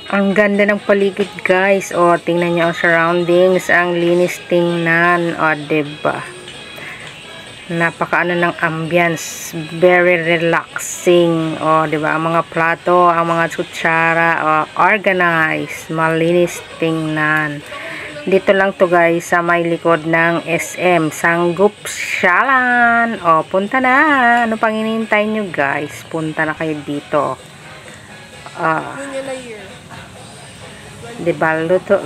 Ang ganda ng paligid, guys. O, tingnan niyo ang surroundings. Ang linis tingnan. O, diba? Napakaano ng ambience. Very relaxing. O, diba? Ang mga plato, ang mga kutsara, organized. Malinis tingnan. Dito lang to, guys, sa may likod ng SM. Sanggupsyalan. O, punta na. Ano pang hinihintay nyo, guys? Punta na kayo dito. Diba, luto.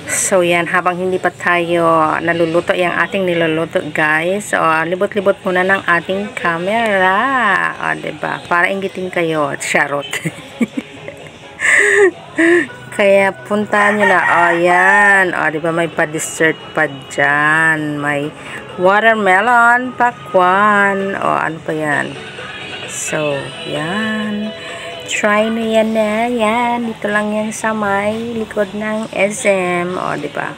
So, yan, habang hindi pa tayo naluluto yung ating niluluto, guys. O, libot-libot muna ng ating camera. O, diba, para inggitin kayo. Charot. Kaya, puntahan nyo na. O, yan. O, diba, may pa-dessert pa dyan. May watermelon, pakwan. O, ano pa yan? So, yan. Try nyo yan na. Yan. Dito lang yan sa may likod ng SM. O, diba?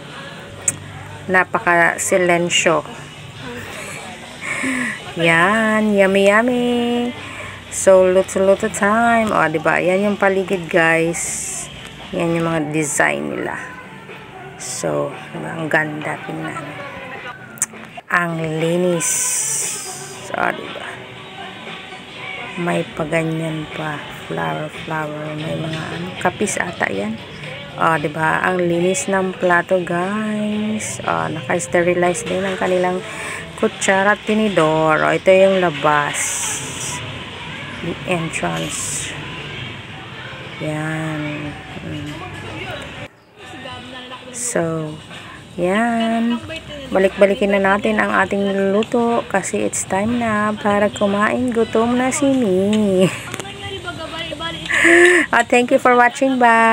Napaka-silensyo. Yan. Yummy, yummy. So, luto-luto time. O, diba? Yan yung paligid, guys. Yan yung mga design nila. So, diba? Ang ganda. Tingnan. Ang linis. So, diba? May paganyan pa. Flower. May mga kapis ata yan. O, diba? Ang linis ng plato, guys. O, naka-sterilize din ang kanilang kutsara at tinidor. O, ito yung labas. The entrance. Yan. So, yan. Balik-balikin na natin ang ating niluluto kasi it's time na para kumain. Gutom na si Mi. Thank you for watching. Bye.